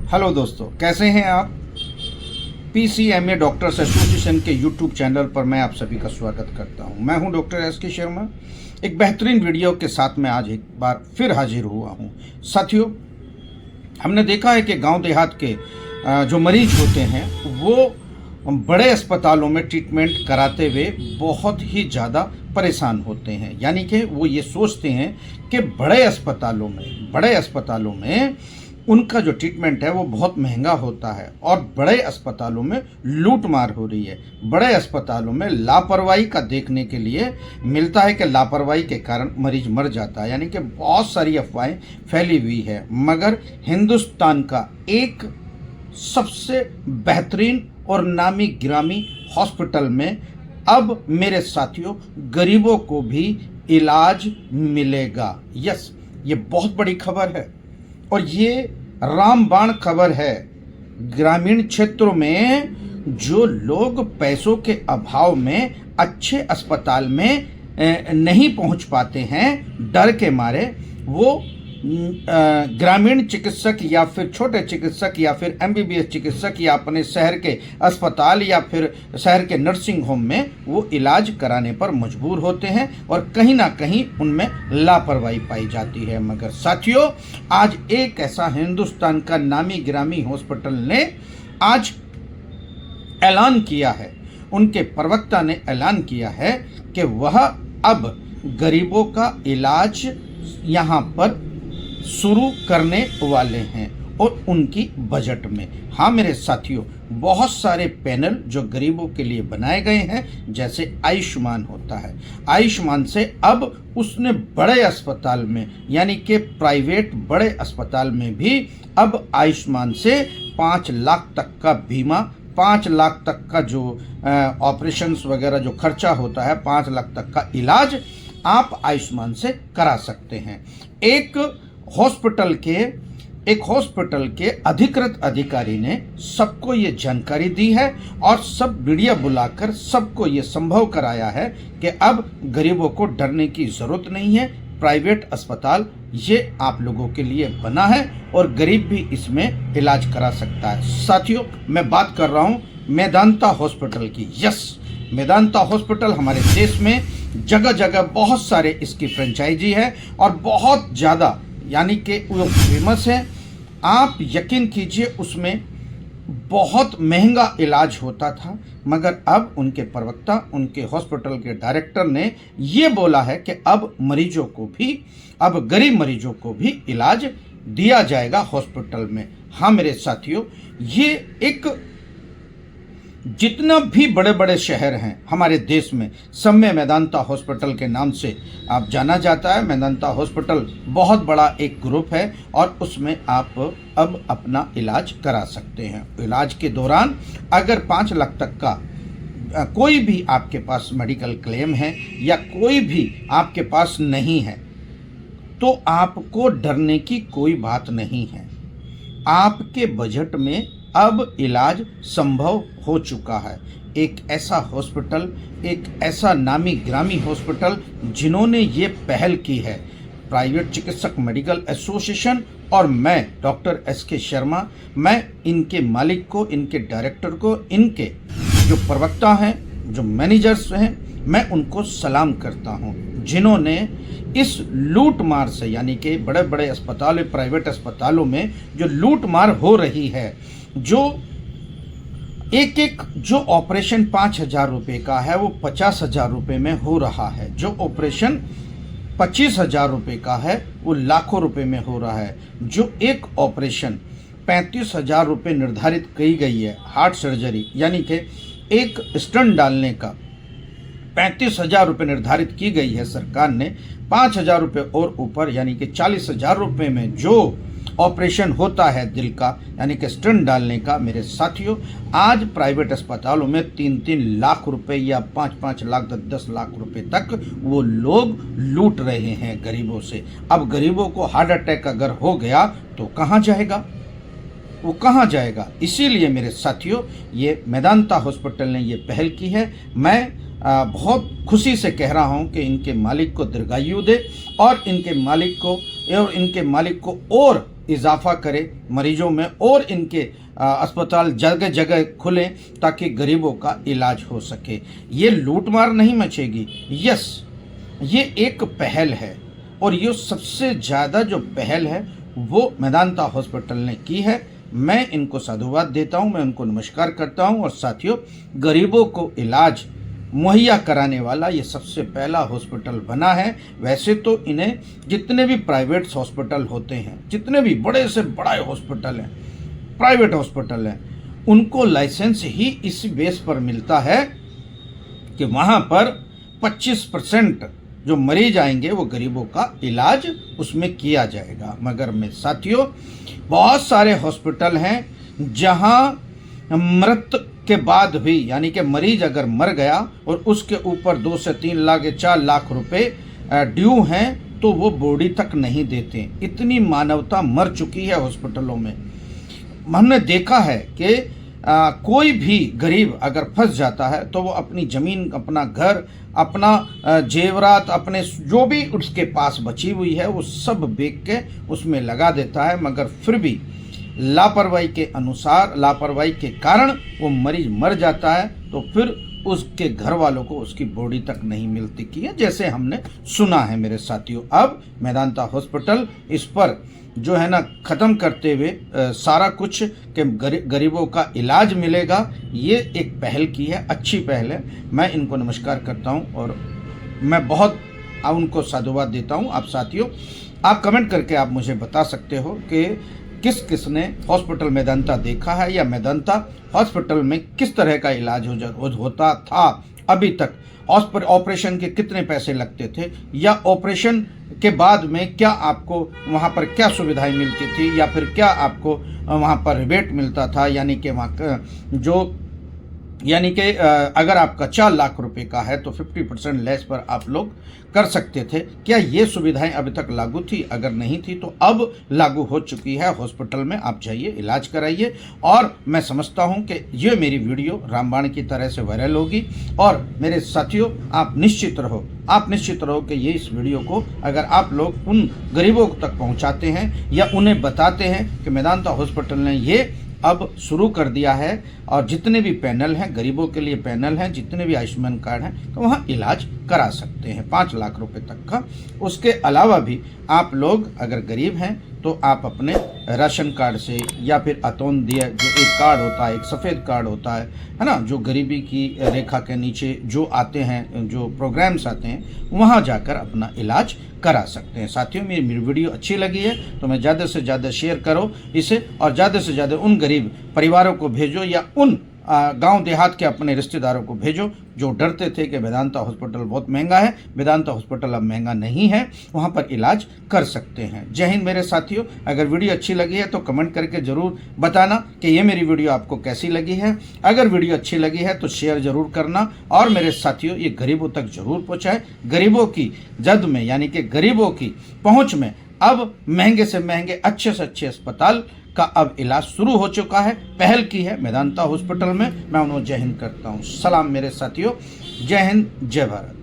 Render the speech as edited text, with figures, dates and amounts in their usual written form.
Hello दोस्तों, कैसे हैं आप। पीसीएमए डॉक्टर्स एसोसिएशन के यूट्यूब चैनल पर मैं आप सभी का स्वागत करता हूं। मैं हूं डॉक्टर एसके शर्मा। एक बेहतरीन वीडियो के साथ मैं आज एक बार फिर हाजिर हुआ हूं। साथियों, हमने देखा है कि गांव देहात के जो मरीज होते हैं वो बड़े अस्पतालों में ट्रीटमेंट कराते हुए बहुत ही ज़्यादा परेशान होते हैं। यानी कि वो ये सोचते हैं कि बड़े अस्पतालों में उनका जो ट्रीटमेंट है वो बहुत महंगा होता है और बड़े अस्पतालों में लूट मार हो रही है। बड़े अस्पतालों में लापरवाही का देखने के लिए मिलता है कि लापरवाही के कारण मरीज मर जाता है। यानी कि बहुत सारी अफवाहें फैली हुई है, मगर हिंदुस्तान का एक सबसे बेहतरीन और नामी गिरामी हॉस्पिटल में अब मेरे साथियों गरीबों को भी इलाज मिलेगा। यस, ये बहुत बड़ी खबर है और ये रामबाण खबर है। ग्रामीण क्षेत्रों में जो लोग पैसों के अभाव में अच्छे अस्पताल में नहीं पहुंच पाते हैं, डर के मारे वो ग्रामीण चिकित्सक या फिर छोटे चिकित्सक या फिर एमबीबीएस चिकित्सक या अपने शहर के अस्पताल या फिर शहर के नर्सिंग होम में वो इलाज कराने पर मजबूर होते हैं और कहीं ना कहीं उनमें लापरवाही पाई जाती है। मगर साथियों, आज एक ऐसा हिंदुस्तान का नामी गिरामी हॉस्पिटल ने आज ऐलान किया है, उनके प्रवक्ता ने ऐलान किया है कि वह अब गरीबों का इलाज यहाँ पर शुरू करने वाले हैं और उनकी बजट में। हाँ मेरे साथियों, बहुत सारे पैनल जो गरीबों के लिए बनाए गए हैं, जैसे आयुष्मान होता है, आयुष्मान से अब उसने बड़े अस्पताल में यानी कि प्राइवेट बड़े अस्पताल में भी अब आयुष्मान से 5 लाख तक का बीमा, 5 लाख तक का जो ऑपरेशंस वगैरह जो खर्चा होता है, 5 लाख तक का इलाज आप आयुष्मान से करा सकते हैं। एक हॉस्पिटल के अधिकृत अधिकारी ने सबको ये जानकारी दी है और सब मीडिया बुलाकर सबको ये संभव कराया है कि अब गरीबों को डरने की ज़रूरत नहीं है। प्राइवेट अस्पताल ये आप लोगों के लिए बना है और गरीब भी इसमें इलाज करा सकता है। साथियों, मैं बात कर रहा हूँ मेदांता हॉस्पिटल की। यस, मेदांता हॉस्पिटल हमारे देश में जगह जगह बहुत सारे इसकी फ्रेंचाइजी है और बहुत ज़्यादा यानी कि वो फेमस है। आप यकीन कीजिए, उसमें बहुत महंगा इलाज होता था, मगर अब उनके प्रवक्ता, उनके हॉस्पिटल के डायरेक्टर ने ये बोला है कि अब मरीजों को भी, अब गरीब मरीजों को भी इलाज दिया जाएगा हॉस्पिटल में। हाँ मेरे साथियों, ये एक जितना भी बड़े बड़े शहर हैं हमारे देश में, सब में मेदांता हॉस्पिटल के नाम से आप जाना जाता है। मेदांता हॉस्पिटल बहुत बड़ा एक ग्रुप है और उसमें आप अब अपना इलाज करा सकते हैं। इलाज के दौरान अगर 5 लाख तक का कोई भी आपके पास मेडिकल क्लेम है या कोई भी आपके पास नहीं है, तो आपको डरने की कोई बात नहीं है। आपके बजट में अब इलाज संभव हो चुका है। एक ऐसा हॉस्पिटल, एक ऐसा नामी ग्रामी हॉस्पिटल जिन्होंने ये पहल की है, प्राइवेट चिकित्सक मेडिकल एसोसिएशन और मैं डॉक्टर एसके शर्मा, मैं इनके मालिक को, इनके डायरेक्टर को, इनके जो प्रवक्ता हैं, जो मैनेजर्स हैं, मैं उनको सलाम करता हूं, जिन्होंने इस लूट मार से, यानी कि बड़े बड़े अस्पताल, प्राइवेट अस्पतालों में जो लूट मार हो रही है, जो एक जो ऑपरेशन 5,000 रुपये का है वो 50,000 रुपये में हो रहा है, जो ऑपरेशन 25,000 रुपये का है वो लाखों रुपए में हो रहा है, जो एक ऑपरेशन 35,000 रुपये निर्धारित की गई है, हार्ट सर्जरी यानी कि एक स्टंट डालने का 35,000 रुपये निर्धारित की गई है सरकार ने, 5,000 रुपये और ऊपर यानी कि 40,000 रुपये में जो ऑपरेशन होता है दिल का, यानी कि स्टंट डालने का, मेरे साथियों आज प्राइवेट अस्पतालों में 3-3 लाख रुपए या 5-5 लाख 10-10 लाख रुपए तक वो लोग लूट रहे हैं गरीबों से। अब गरीबों को हार्ट अटैक अगर हो गया तो कहाँ जाएगा, वो कहाँ जाएगा। इसीलिए मेरे साथियों, ये मेदांता हॉस्पिटल ने ये पहल की है। मैं बहुत खुशी से कह रहा हूँ कि इनके मालिक को दीर्घायु दे और इनके मालिक को और इजाफा करे मरीजों में और इनके अस्पताल जगह जगह खुलें ताकि गरीबों का इलाज हो सके। ये लूटमार नहीं मचेगी। यस, ये एक पहल है और ये सबसे ज़्यादा जो पहल है वो मेदांता हॉस्पिटल ने की है। मैं इनको साधुवाद देता हूँ, मैं उनको नमस्कार करता हूँ। और साथियों, गरीबों को इलाज मुहैया कराने वाला ये सबसे पहला हॉस्पिटल बना है। वैसे तो इन्हें जितने भी प्राइवेट हॉस्पिटल होते हैं, जितने भी बड़े से बड़ा हॉस्पिटल हैं, प्राइवेट हॉस्पिटल हैं, उनको लाइसेंस ही इस बेस पर मिलता है कि वहाँ पर 25% जो मरीज आएंगे वो गरीबों का इलाज उसमें किया जाएगा। मगर मैं साथियों, बहुत सारे हॉस्पिटल हैं जहाँ मृत के बाद भी, यानी कि मरीज अगर मर गया और उसके ऊपर 2 से 3 लाख या 4 लाख रुपए ड्यू हैं तो वो बॉडी तक नहीं देते। इतनी मानवता मर चुकी है हॉस्पिटलों में। हमने देखा है कि कोई भी गरीब अगर फंस जाता है तो वो अपनी ज़मीन, अपना घर, अपना जेवरात, अपने जो भी उसके पास बची हुई है वो सब बेच के उसमें लगा देता है। मगर फिर भी लापरवाही के अनुसार, लापरवाही के कारण वो मरीज मर जाता है तो फिर उसके घर वालों को उसकी बॉडी तक नहीं मिलती की है, जैसे हमने सुना है मेरे साथियों। अब मेदांता हॉस्पिटल इस पर जो है ना ख़त्म करते हुए सारा कुछ कि गरीबों का इलाज मिलेगा, ये एक पहल की है, अच्छी पहल है। मैं इनको नमस्कार करता हूँ और मैं बहुत उनको साधुवाद देता हूँ। आप साथियों, आप कमेंट करके आप मुझे बता सकते हो कि किस ने हॉस्पिटल मेदांता देखा है या मेदांता हॉस्पिटल में किस तरह का इलाज होता था अभी तक। ऑपरेशन के कितने पैसे लगते थे या ऑपरेशन के बाद में क्या आपको वहाँ पर क्या सुविधाएं मिलती थी या फिर क्या आपको वहाँ पर रिबेट मिलता था, यानी कि वहाँ जो यानी कि अगर आपका 4 लाख रुपए का है तो 50% लेस पर आप लोग कर सकते थे। क्या ये सुविधाएं अभी तक लागू थी? अगर नहीं थी तो अब लागू हो चुकी है। हॉस्पिटल में आप जाइए, इलाज कराइए। और मैं समझता हूं कि ये मेरी वीडियो रामबाण की तरह से वायरल होगी। और मेरे साथियों, आप निश्चित रहो कि ये इस वीडियो को अगर आप लोग उन गरीबों तक पहुँचाते हैं या उन्हें बताते हैं कि मेदांता हॉस्पिटल ने ये अब शुरू कर दिया है और जितने भी पैनल हैं, गरीबों के लिए पैनल हैं, जितने भी आयुष्मान कार्ड हैं, तो वहाँ इलाज करा सकते हैं 5 लाख रुपए तक का। उसके अलावा भी आप लोग अगर गरीब हैं तो आप अपने राशन कार्ड से या फिर अतोंदय जो एक कार्ड होता है, एक सफ़ेद कार्ड होता है ना, जो गरीबी की रेखा के नीचे जो आते हैं, जो प्रोग्राम्स आते हैं, वहाँ जाकर अपना इलाज करा सकते हैं। साथियों, मेरी वीडियो अच्छी लगी है तो मैं ज़्यादा से ज़्यादा शेयर करो इसे और ज़्यादा से ज़्यादा उन गरीब परिवारों को भेजो या उन गांव देहात के अपने रिश्तेदारों को भेजो जो डरते थे कि मेदांता हॉस्पिटल बहुत महंगा है। मेदांता हॉस्पिटल अब महंगा नहीं है, वहां पर इलाज कर सकते हैं। जय हिंद मेरे साथियों। अगर वीडियो अच्छी लगी है तो कमेंट करके ज़रूर बताना कि ये मेरी वीडियो आपको कैसी लगी है। अगर वीडियो अच्छी लगी है तो शेयर ज़रूर करना और मेरे साथियों ये गरीबों तक ज़रूर पहुँचाए। गरीबों की जद में, यानी कि गरीबों की पहुँच में अब महंगे से महंगे, अच्छे से अच्छे अस्पताल का अब इलाज शुरू हो चुका है। पहल की है मेदांता हॉस्पिटल में। मैं उन्हें जय हिंद करता हूँ। सलाम मेरे साथियों, जय हिंद, जय भारत।